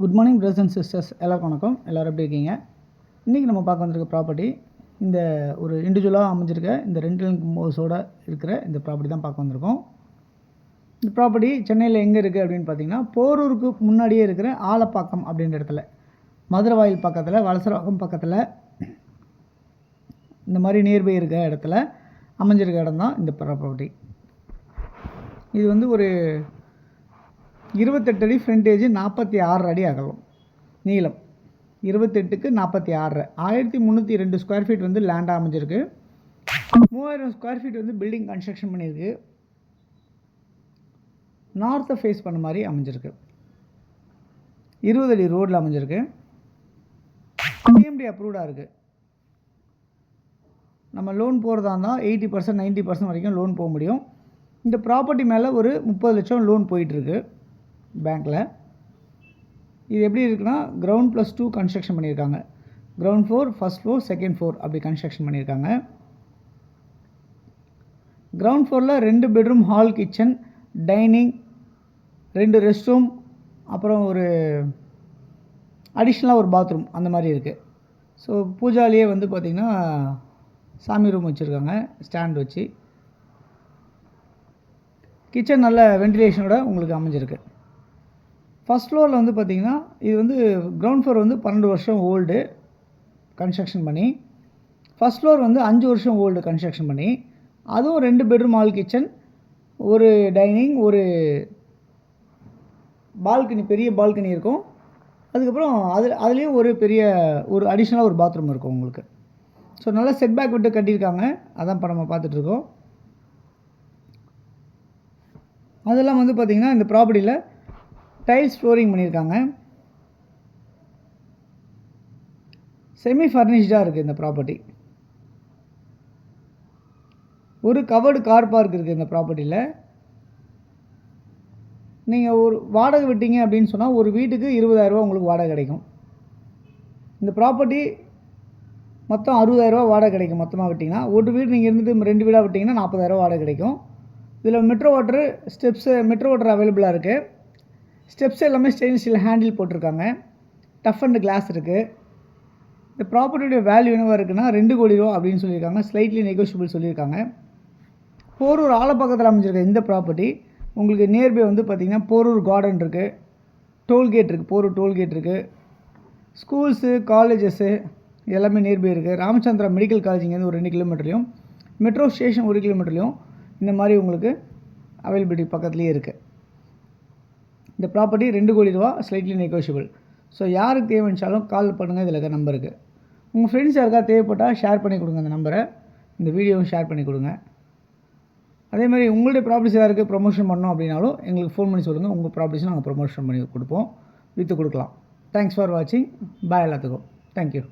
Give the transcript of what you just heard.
Good morning brothers and sisters, எல்லாருக்கும் வணக்கம். எல்லோரும் எப்படி இருக்கீங்க? இன்றைக்கி நம்ம பார்க்க வந்திருக்க ப்ராப்பர்ட்டி இந்த ஒரு இண்டிவிஜுவலாக அமைஞ்சிருக்க இந்த ரெண்டல் ஹவுஸோட இருக்கிற இந்த ப்ராப்பர்ட்டி தான் பார்க்க வந்திருக்கோம். இந்த ப்ராப்பர்ட்டி சென்னையில் எங்கே இருக்குது அப்படின்னு பார்த்தீங்கன்னா, போரூருக்கு முன்னாடியே இருக்கிற ஆலப்பாக்கம் அப்படின்ற இடத்துல, மதுரவாயில் பக்கத்தில், வலசரவாக்கம் பக்கத்தில் இந்த மாதிரி நியர்பை இருக்கிற இடத்துல அமைஞ்சிருக்க இடம் தான் இந்த ப்ராப்பர்ட்டி. இது வந்து ஒரு 28 அடி ஃப்ரண்டேஜ், 46 அடி அகலம், நீளம் 28க்கு 46, 1302 ஸ்கொயர் ஃபீட் வந்து லேண்டாக அமைஞ்சிருக்கு. 3000 ஸ்கொயர் ஃபீட் வந்து பில்டிங் கன்ஸ்ட்ரக்ஷன் பண்ணியிருக்கு. நார்த்தை ஃபேஸ் பண்ண மாதிரி அமைஞ்சிருக்கு. 20 அடி ரோடில் அமைஞ்சிருக்கு. சிஎம்டி அப்ரூவ்டாக இருக்குது. நம்ம லோன் போகிறதா இருந்தால் 80% 90% வரைக்கும் லோன் போக முடியும். இந்த ப்ராப்பர்ட்டி மேலே ஒரு 30 லட்சம் லோன் போயிட்டுருக்கு பேங்க்கில். இது எப்படி இருக்குன்னா, கிரவுண்ட் +2 கன்ஸ்ட்ரக்ஷன் பண்ணியிருக்காங்க. Ground floor, first floor, second floor அப்படி கன்ஸ்ட்ரக்ஷன் பண்ணியிருக்காங்க. கிரவுண்ட் ஃப்ளோரில் 2 bedroom, hall, kitchen, dining, 2 rest room, அப்புறம் ஒரு அடிஷ்னலாக ஒரு பாத்ரூம் அந்த மாதிரி இருக்குது. ஸோ பூஜாலேயே வந்து பார்த்திங்கன்னா சாமி ரூம் வச்சுருக்காங்க, ஸ்டாண்ட் வச்சு. கிச்சன் நல்ல வென்டிலேஷனோட உங்களுக்கு அமைஞ்சிருக்கு. ஃபஸ்ட் ஃப்ளோரில் வந்து பார்த்திங்கன்னா, இது வந்து கிரவுண்ட் ஃப்ளோர் வந்து 12 வருஷம் ஓல்டு கன்ஸ்ட்ரக்ஷன் பண்ணி, ஃபஸ்ட் ஃப்ளோர் வந்து 5 வருஷம் ஓல்டு கன்ஸ்ட்ரக்ஷன் பண்ணி, அதுவும் 2 பெட்ரூம், ஹால், கிச்சன், ஒரு டைனிங், ஒரு பால்கனி, பெரிய பால்கனி இருக்கும். அதுக்கப்புறம் அதுலேயும் ஒரு அடிஷ்னலாக ஒரு பாத்ரூம் இருக்கும் உங்களுக்கு. ஸோ நல்லா செட்பேக் விட்டு கட்டியிருக்காங்க. அதான் இப்போ நம்ம பார்த்துட்ருக்கோம். அதெல்லாம் வந்து பார்த்திங்கன்னா இந்த ப்ராப்பர்ட்டியில் டைல்ஸ் ஃப்ளோரிங் பண்ணியிருக்காங்க. செமி ஃபர்னிஷ்டாக இருக்குது இந்த ப்ராப்பர்ட்டி. ஒரு கவர்டு கார் பார்க் இருக்குது இந்த ப்ராப்பர்ட்டியில். நீங்கள் ஒரு வாடகை விட்டீங்க அப்படின்னு சொன்னால் ஒரு வீட்டுக்கு 20,000 உங்களுக்கு வாடகை கிடைக்கும். இந்த ப்ராப்பர்ட்டி மொத்தம் 60,000 வாடகை கிடைக்கும். மொத்தமாக விட்டிங்கன்னா ஒரு வீடு நீங்கள் இருந்துட்டு 2 வீடாக விட்டிங்கன்னா 40,000 வாடகை கிடைக்கும். இதில் metro water steps, metro water அவைலபிளாக இருக்குது. ஸ்டெப்ஸ் எல்லாமே ஸ்டெயின்லெஸ் ஸ்டீல் ஹேண்டில் போட்டிருக்காங்க. டஃப் அண்ட் கிளாஸ் இருக்குது. இந்த ப்ராப்பர்ட்டியோட வேல்யூ என்னவாக இருக்குன்னா 2 கோடி ரூபா அப்படின்னு சொல்லியிருக்காங்க. ஸ்லைட்லி நெகோஷியபிள் சொல்லியிருக்காங்க. போரூர் ஆலப்பக்கத்தில் அமைஞ்சிருக்க இந்த ப்ராப்பர்ட்டி உங்களுக்கு நியர்பை வந்து பார்த்திங்கன்னா போரூர் கார்டன் இருக்குது, டோல்கேட் இருக்குது, போரூர் டோல்கேட் இருக்குது, ஸ்கூல்ஸு, காலேஜஸ்ஸு எல்லாமே நியர்பை இருக்குது. ராமச்சந்திரா மெடிக்கல் காலேஜ் இங்கேருந்து ஒரு 2 கிலோமீட்டர்லையும், மெட்ரோ ஸ்டேஷன் 1 கிலோமீட்டர்லையும் இந்த மாதிரி உங்களுக்கு அவைலபிலிட்டி பக்கத்துலேயே இருக்குது. இந்த ப்ராப்பர்ட்டி 2 கோடி ரூபா, ஸ்லைட்லி நெகோஷியபிள். ஸோ யாருக்கு தேவைச்சாலும் கால் பண்ணுங்கள். இதில் இருக்க நம்பருக்கு உங்கள் ஃப்ரெண்ட்ஸ் யாருக்கா தேவைப்பட்டால் ஷேர் பண்ணி கொடுங்க. அந்த நம்பரை, இந்த வீடியோவும் ஷேர் பண்ணி கொடுங்க. அதேமாதிரி உங்களுடைய ப்ராப்பர்ட்டிஸ் யாருக்கு ப்ரொமோஷன் பண்ணோம் அப்படின்னாலும் எங்களுக்கு ஃபோன் பண்ணி சொல்லுங்கள். உங்கள் ப்ராப்பர்ட்டிஸும் நாங்கள் ப்ரொமோஷன் பண்ணி கொடுப்போம், விற்று கொடுக்கலாம். தேங்க்ஸ் ஃபார் வாட்சிங். பாய் எல்லாத்துக்கும். தேங்க்யூ.